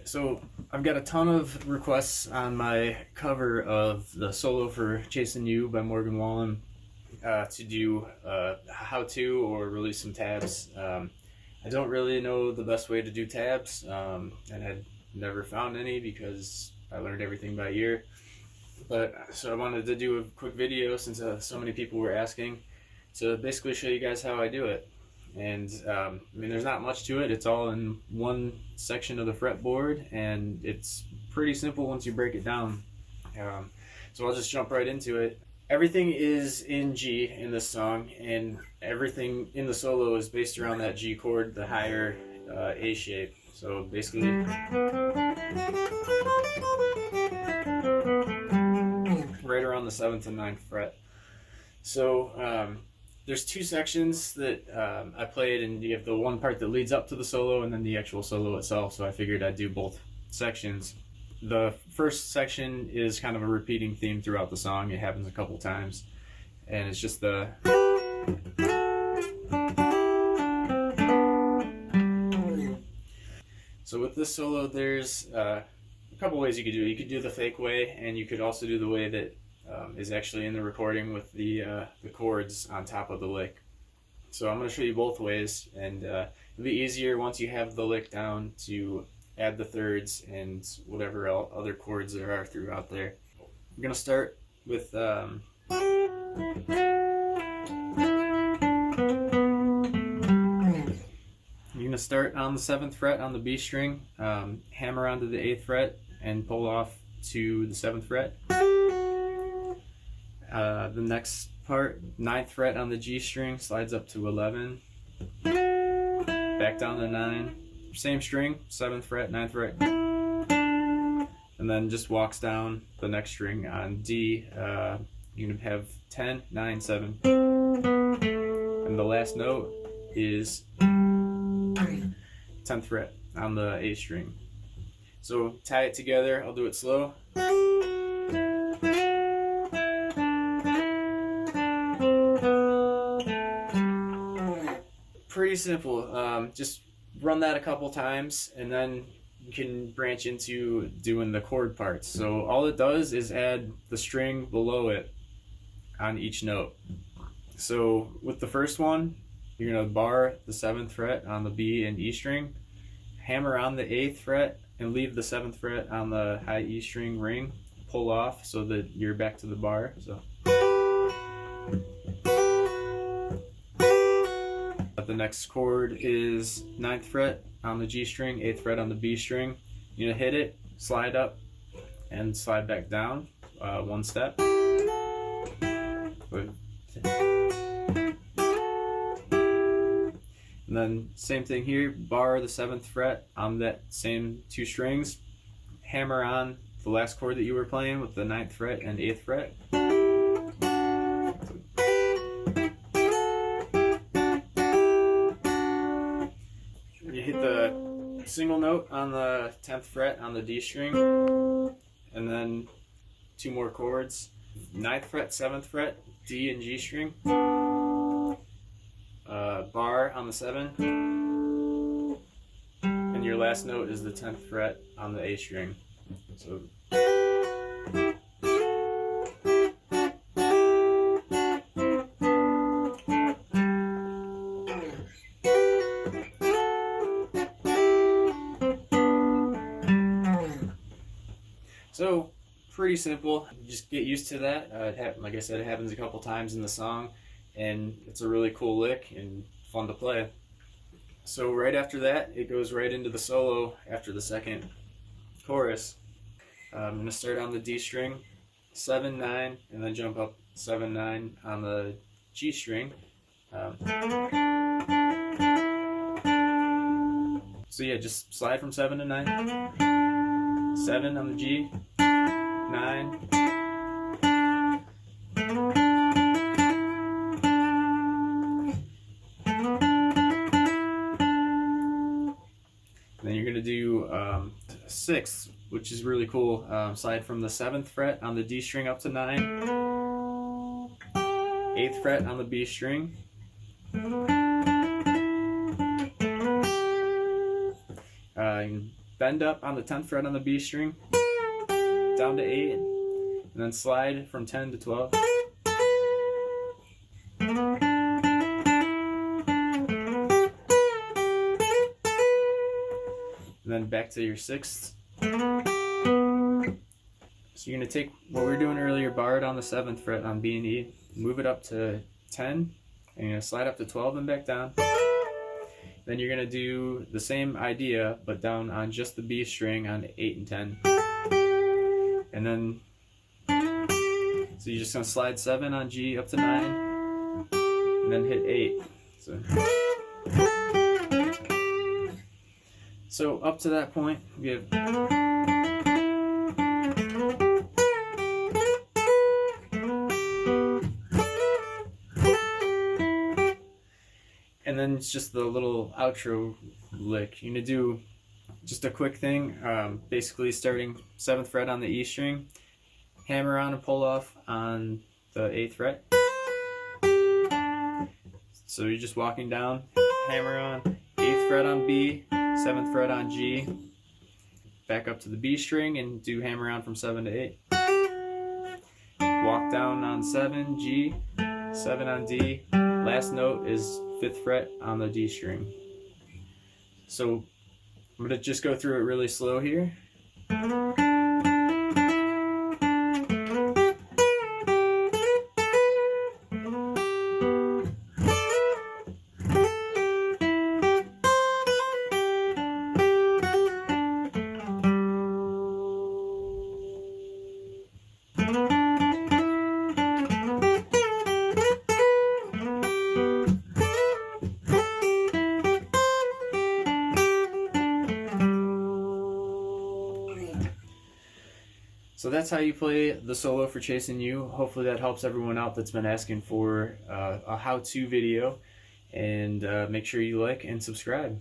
So I've got a ton of requests on my cover of the solo for Chasin by Morgan Wallen to do how-to or release some tabs. I don't really know the best way to do tabs, and had never found any because I learned everything by ear. But so I wanted to do a quick video since so many people were asking to basically show you guys how I do it. And I mean, there's not much to it. It's all in one section of the fretboard, and it's pretty simple once you break it down. So I'll just jump right into it. Everything is in G in this song, and everything in the solo is based around that G chord, the higher A shape. So basically, right around the 7th and 9th fret. So there's two sections that I played, and you have the one part that leads up to the solo and then the actual solo itself, so I figured I'd do both sections. The first section is kind of a repeating theme throughout the song. It happens a couple times, and it's just the so with this solo there's a couple ways you could do it. You could do the fake way, and you could also do the way that is actually in the recording with the chords on top of the lick. So I'm going to show you both ways, and it'll be easier once you have the lick down to add the thirds and whatever other chords there are throughout there. We're going to start with you're going to start on the 7th fret on the B string, hammer onto the 8th fret and pull off to the 7th fret. The next part, 9th fret on the G string, slides up to 11, back down to 9, same string, 7th fret, 9th fret, and then just walks down the next string on D. You're going to have 10, 9, 7, and the last note is 10th fret on the A string. So tie it together, I'll do it slow. Pretty simple. Just run that a couple times, and then you can branch into doing the chord parts. So all it does is add the string below it on each note. So with the first one, you're going to bar the 7th fret on the B and E string, hammer on the 8th fret, and leave the 7th fret on the high E string ring, pull off so that you're back to the bar. So the next chord is 9th fret on the G string, 8th fret on the B string. You're going to hit it, slide up, and slide back down one step. And then same thing here, bar the 7th fret on that same two strings, hammer on the last chord that you were playing with the 9th fret and 8th fret. You hit the single note on the 10th fret on the D string, and then two more chords, 9th fret, 7th fret, D and G string, bar on the 7, and your last note is the 10th fret on the A string. So pretty simple. Just get used to that. Like I said, it happens a couple times in the song, and it's a really cool lick and fun to play. So right after that, it goes right into the solo after the second chorus. I'm going to start on the D string, 7, 9, and then jump up 7, 9 on the G string. So yeah, just slide from 7 to 9, 7 on the G, 9, then you're going to do 6, which is really cool. Slide from the 7th fret on the D string up to 9, 8th fret on the B string, bend up on the 10th fret on the B string, down to 8, and then slide from 10 to 12. And then back to your 6th. So you're going to take what we were doing earlier, bar it on the 7th fret on B and E, move it up to 10, and you're going to slide up to 12 and back down. Then you're going to do the same idea, but down on just the B string on 8 and 10. And then, so you're just going to slide 7 on G up to 9, and then hit 8. So up to that point, we have and then it's just the little outro lick. You're gonna do just a quick thing, basically starting 7th fret on the E string, hammer on and pull off on the 8th fret. So you're just walking down, hammer on, 8th fret on B, 7th fret on G, back up to the B string and do hammer on from 7 to 8. Walk down on 7, G, 7 on D, last note is 5th fret on the D string. So I'm going to just go through it really slow here. So that's how you play the solo for Chasin U. Hopefully that helps everyone out that's been asking for a how-to video. And make sure you like and subscribe.